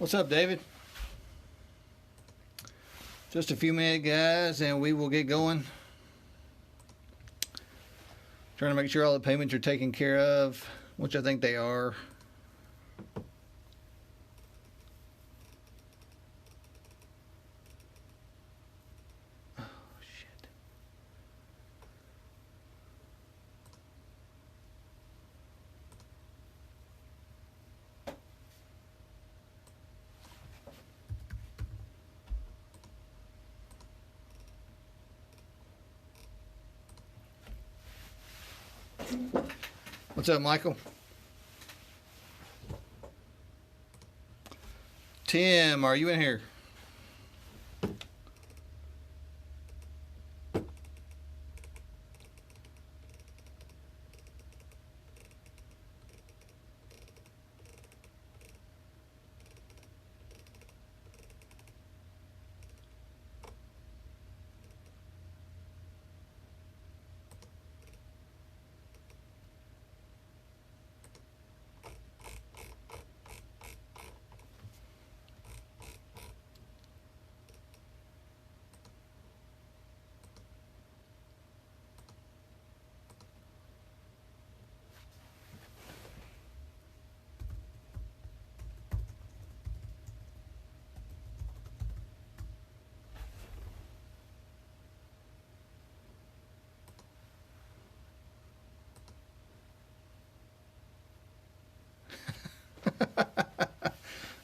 What's up, David? Just a few minutes, guys, and we will get going. Trying to make sure all the payments are taken care of, which I think they are. What's up, Michael? Tim, are you in here?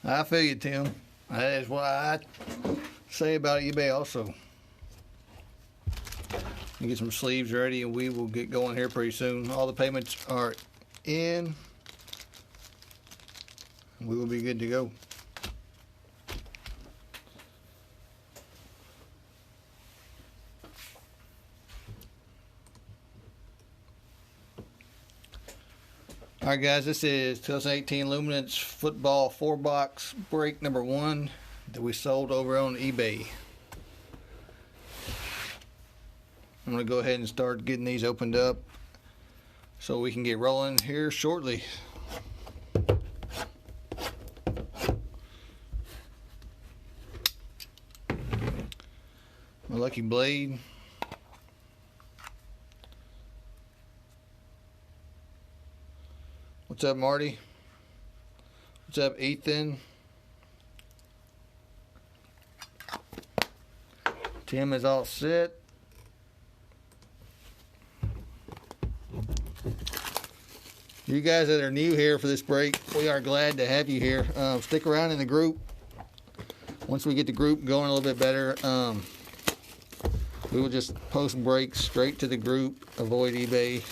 I feel you, Tim. That is what I say about eBay also. You get some sleeves ready and we will get going here pretty soon. All the payments are in. We will be good to go. Alright guys, this is 2018 Luminance football 4-box break number 1 that we sold over on eBay. I'm going to go ahead and start getting these opened up so we can get rolling here shortly. My lucky blade. What's up, Marty? What's up, Ethan? Tim is all set. You guys that are new here for this break, we are glad to have you here. Stick around in the group. Once we get the group going a little bit better, we will just post breaks straight to the group. Avoid eBay.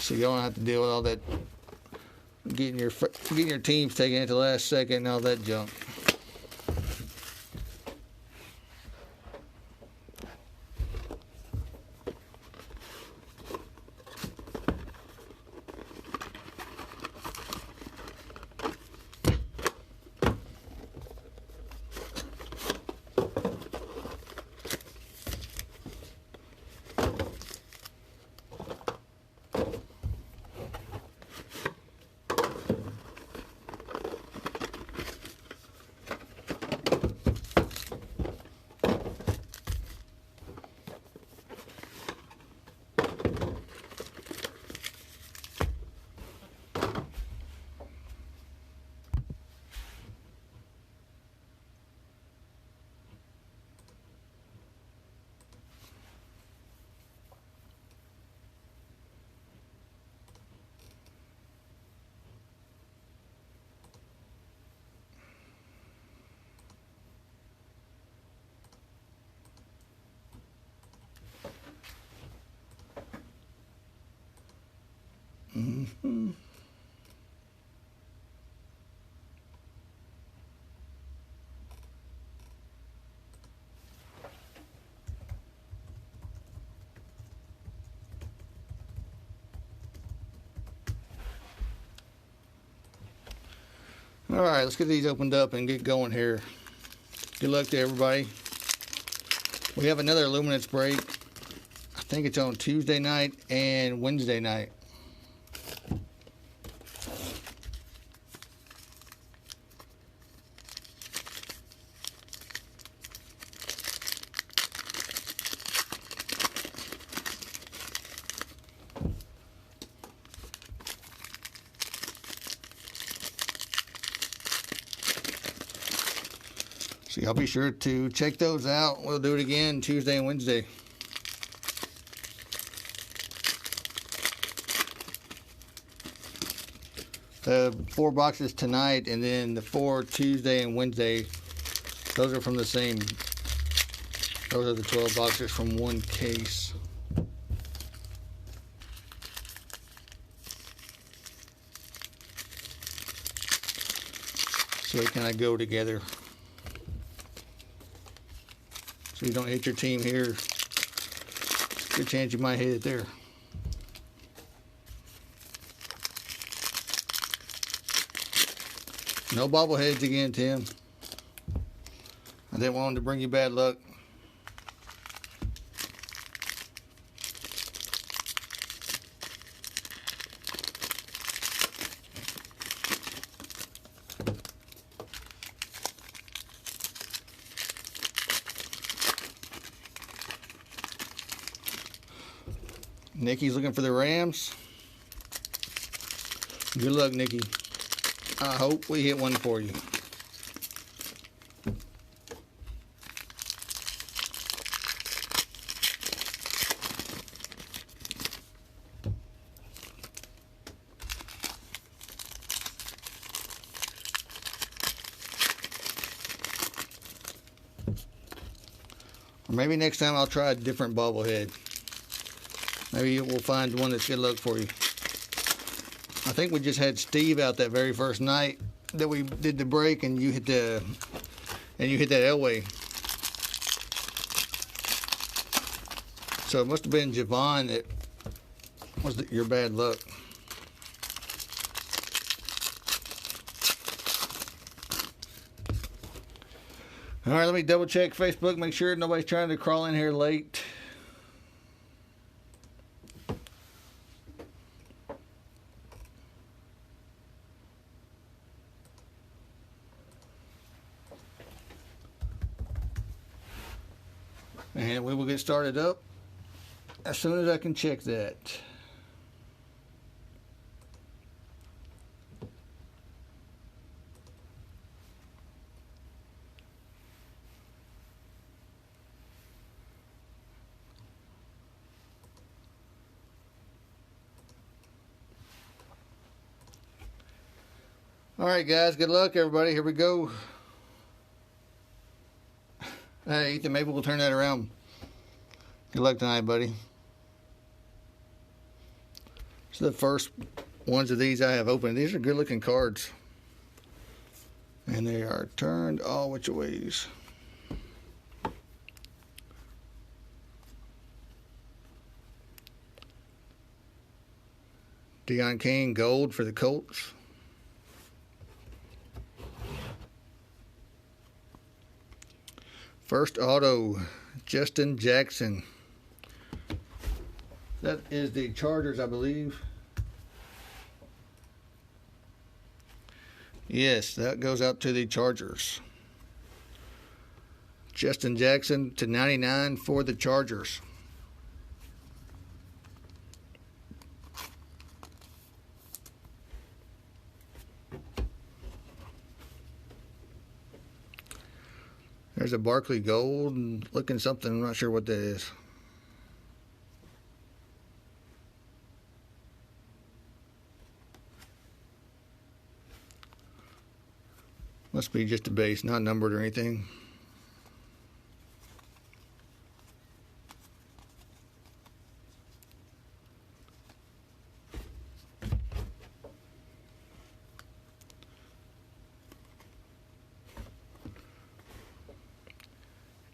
So you don't have to deal with all that getting your teams taken at the last second and all that junk. Mm-hmm. All right, let's get these opened up and get going here. Good luck to everybody. We have another Luminance break. I think it's on Tuesday night and Wednesday night. So y'all be sure to check those out. We'll do it again Tuesday and Wednesday. The 4 boxes tonight, and then the 4 Tuesday and Wednesday, those are from the same. Those are the 12 boxes from one case. So they kind of go together. So you don't hit your team here. Good chance you might hit it there. No bobbleheads again, Tim. I didn't want them to bring you bad luck. Nikki's looking for the Rams. Good luck, Nikki. I hope we hit one for you. Or maybe next time I'll try a different bobblehead. Maybe we'll find one that's good luck for you. I think we just had Steve out that very first night that we did the break, and you hit that Elway. So it must have been Javon that was your bad luck. All right, let me double check Facebook, make sure nobody's trying to crawl in here late. And we will get started up as soon as I can check that. All right, guys, good luck, everybody. Here we go. Hey, Ethan, maybe we'll turn that around. Good luck tonight, buddy. So the first ones of these I have opened. These are good-looking cards. And they are turned all which ways. Deion Kane, gold for the Colts. First auto, Justin Jackson. That is the Chargers, I believe. Yes, that goes out to the Chargers. Justin Jackson to 99 for the Chargers. There's a Barkley gold looking something. I'm not sure what that is. Must be just a base, not numbered or anything.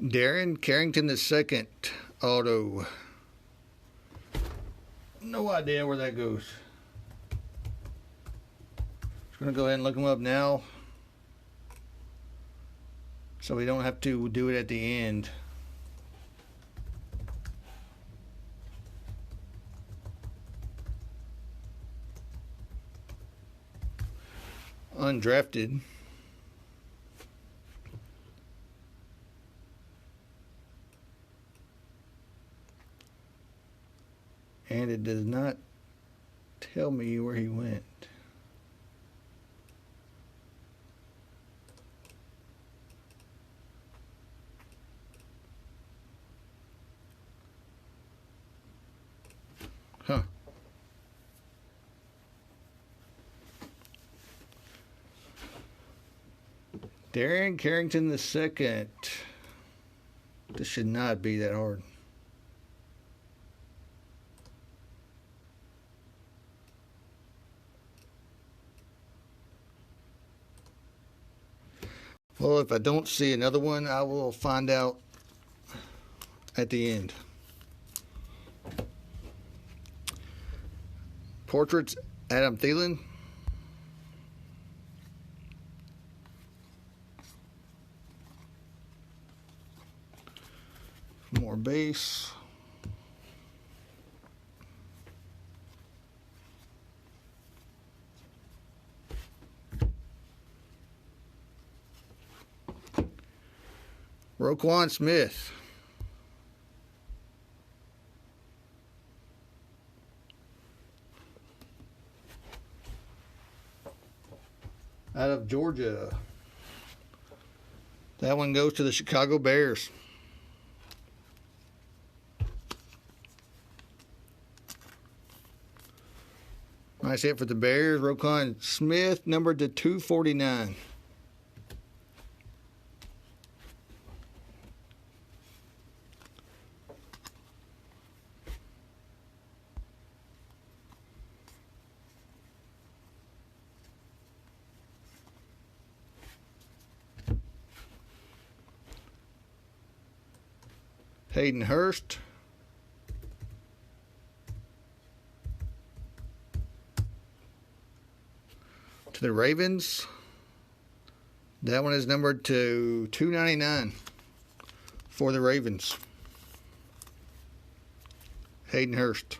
Darren Carrington II auto. No idea where that goes. Just going to go ahead and look them up now, so we don't have to do it at the end. Undrafted. And it does not tell me where he went. Darren Carrington II. This should not be that hard. Well, if I don't see another one, I will find out at the end. Portraits, Adam Thielen. More base. Roquan Smith. Out of Georgia. That one goes to the Chicago Bears. Nice hit for the Bears. Roquan Smith, numbered to 249. Hayden Hurst. To the Ravens. That one is numbered to 299 for the Ravens. Hayden Hurst.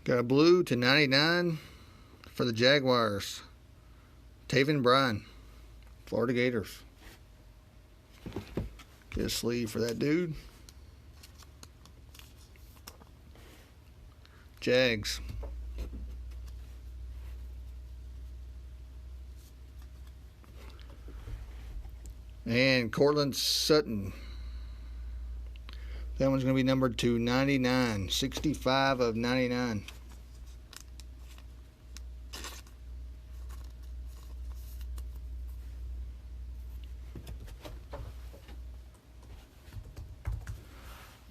Got a blue to 99 for the Jaguars. Taven Bryan, Florida Gators. Get a sleeve for that dude. Jags. And Cortland Sutton. That one's going to be numbered to 99. 65 of 99.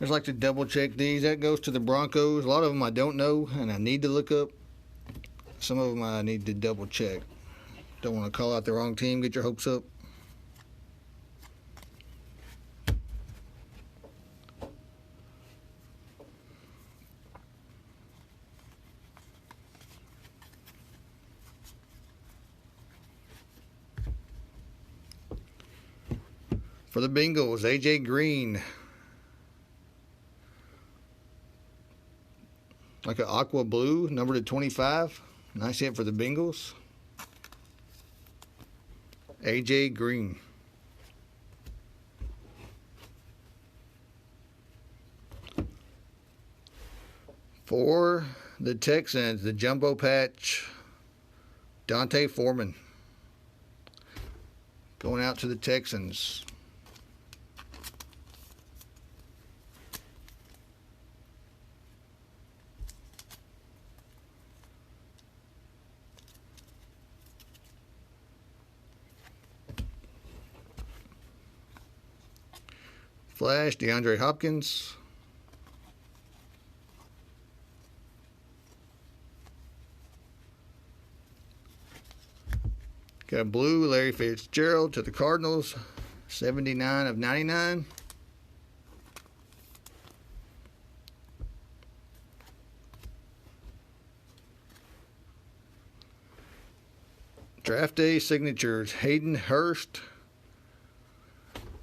I just like to double check these. That goes to the Broncos. A lot of them I don't know and I need to look up. Some of them I need to double check. Don't want to call out the wrong team, get your hopes up. For the Bengals, AJ Green. Like an aqua blue, numbered to 25. Nice hit for the Bengals. AJ Green. For the Texans, the jumbo patch, Dante Foreman. Going out to the Texans. Flash, DeAndre Hopkins. Got blue, Larry Fitzgerald to the Cardinals. 79 of 99. Draft day signatures, Hayden Hurst.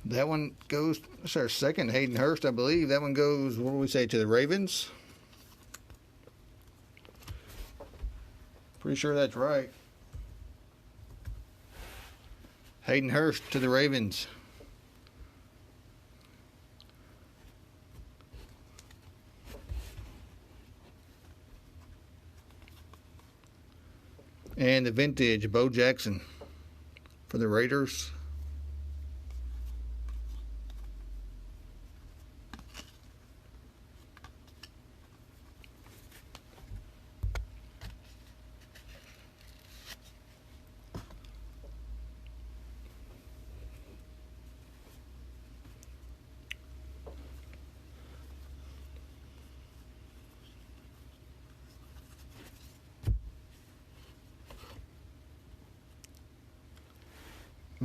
That one goes, that's our second Hayden Hurst, I believe. That one goes, what do we say, to the Ravens? Pretty sure that's right. Hayden Hurst to the Ravens. And the vintage, Bo Jackson for the Raiders.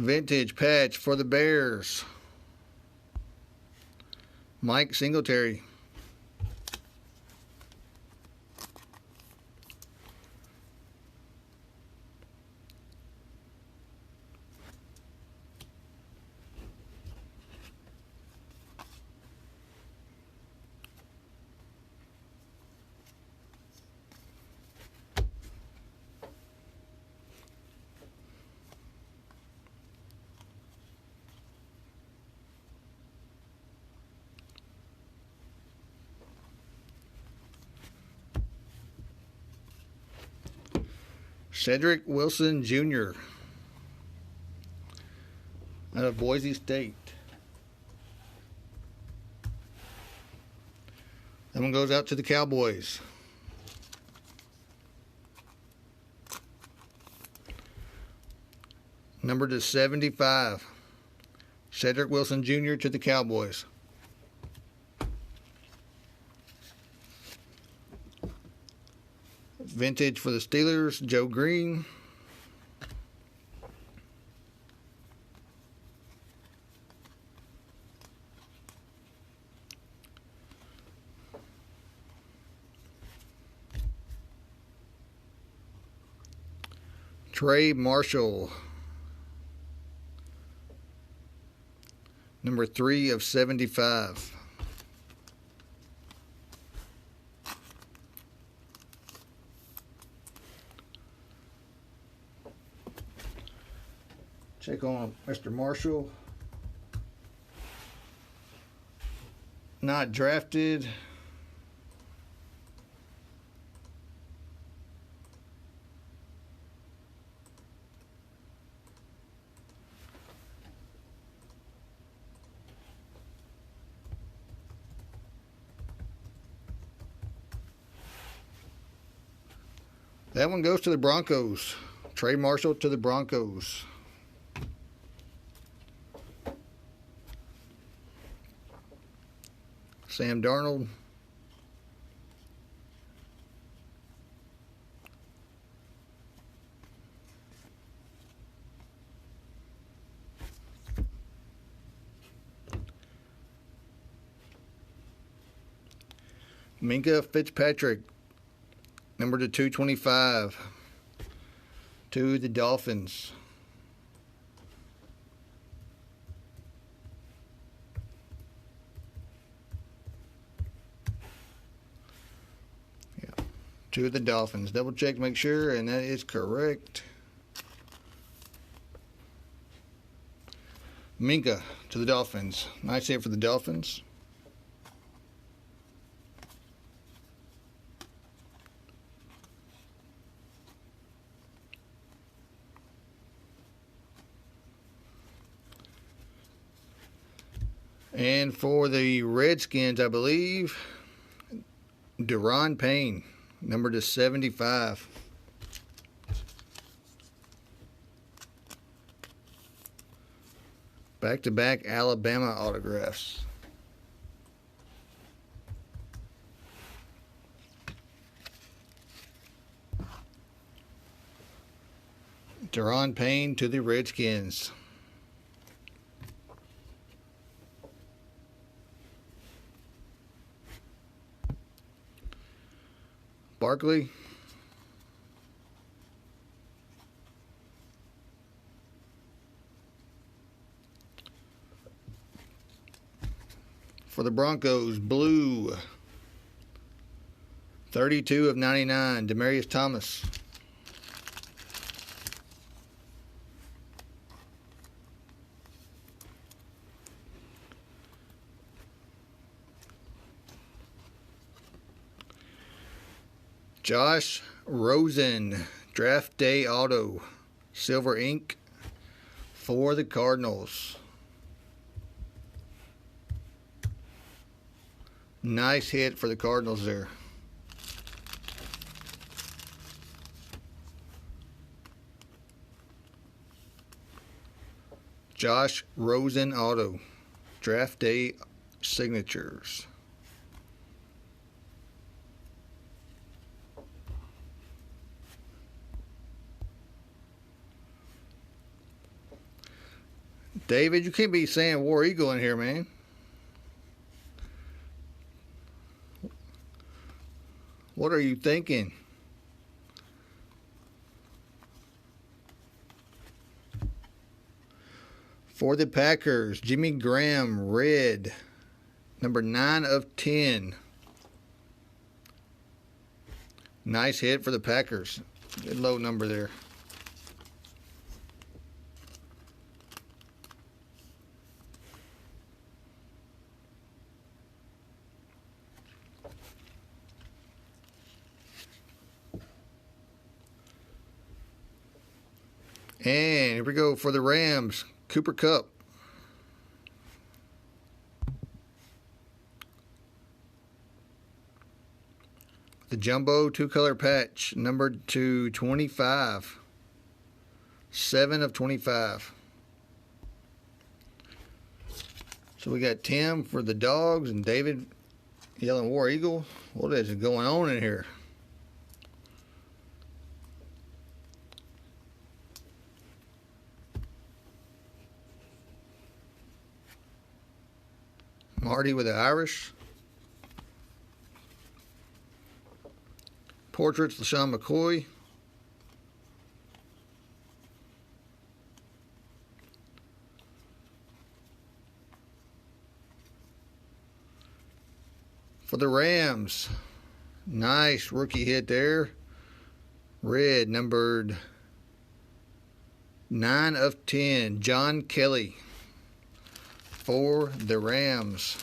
Vintage patch for the Bears, Mike Singletary. Cedric Wilson Jr. out of Boise State. That one goes out to the Cowboys. Number to 75. Cedric Wilson Jr. to the Cowboys. Vintage for the Steelers, Joe Green. Trey Marshall, number 3 of 75. Check on Mr. Marshall. Not drafted. That one goes to the Broncos. Trey Marshall to the Broncos. Sam Darnold. Minka Fitzpatrick, number to 225, to the Dolphins. To the Dolphins. Double check to make sure, and that is correct. Minka to the Dolphins. Nice hit for the Dolphins. And for the Redskins, I believe, Deron Payne, number to 75. Back-to-back Alabama autographs. Deron Payne to the Redskins. Barkley. For the Broncos, blue. 32 of 99, Demaryius Thomas. Josh Rosen, draft day auto, silver ink for the Cardinals. Nice hit for the Cardinals there. Josh Rosen auto, draft day signatures. David, you can't be saying War Eagle in here, man. What are you thinking? For the Packers, Jimmy Graham, red, number 9/10. Nice hit for the Packers. Good low number there. And here we go for the Rams, Cooper Kupp. The jumbo two-color patch, numbered to 25. 7/25. So we got Tim for the Dogs and David yelling War Eagle. What is going on in here? Marty with the Irish. Portraits, LaShawn McCoy. For the Rams, nice rookie hit there. Red, numbered 9/10, John Kelly for the Rams.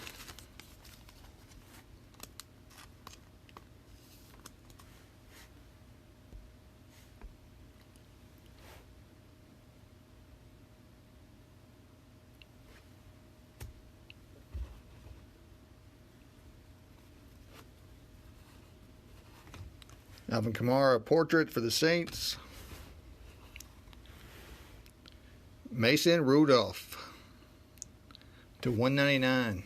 Alvin Kamara portrait for the Saints. Mason Rudolph to 199.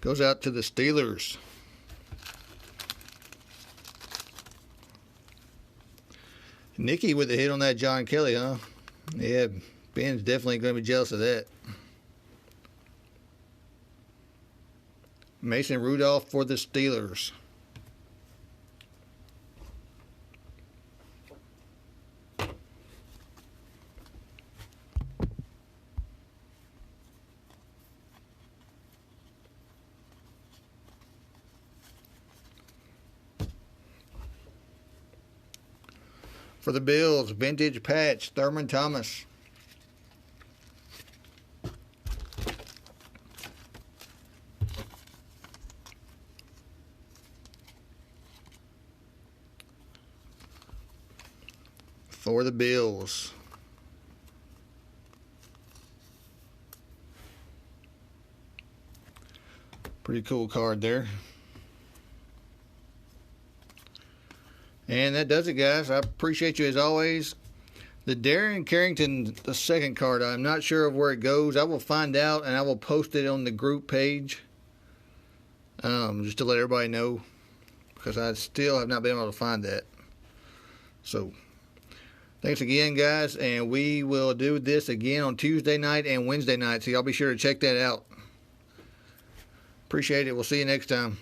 Goes out to the Steelers. Nicky with the hit on that John Kelly, huh? Yeah, Ben's definitely going to be jealous of that. Mason Rudolph for the Steelers. For the Bills, vintage patch, Thurman Thomas. For the Bills. Pretty cool card there. And that does it, guys. I appreciate you as always. The Darren Carrington, the second card, I'm not sure of where it goes. I will find out, and I will post it on the group page just to let everybody know, because I still have not been able to find that. So, thanks again, guys, and we will do this again on Tuesday night and Wednesday night, so y'all be sure to check that out. Appreciate it. We'll see you next time.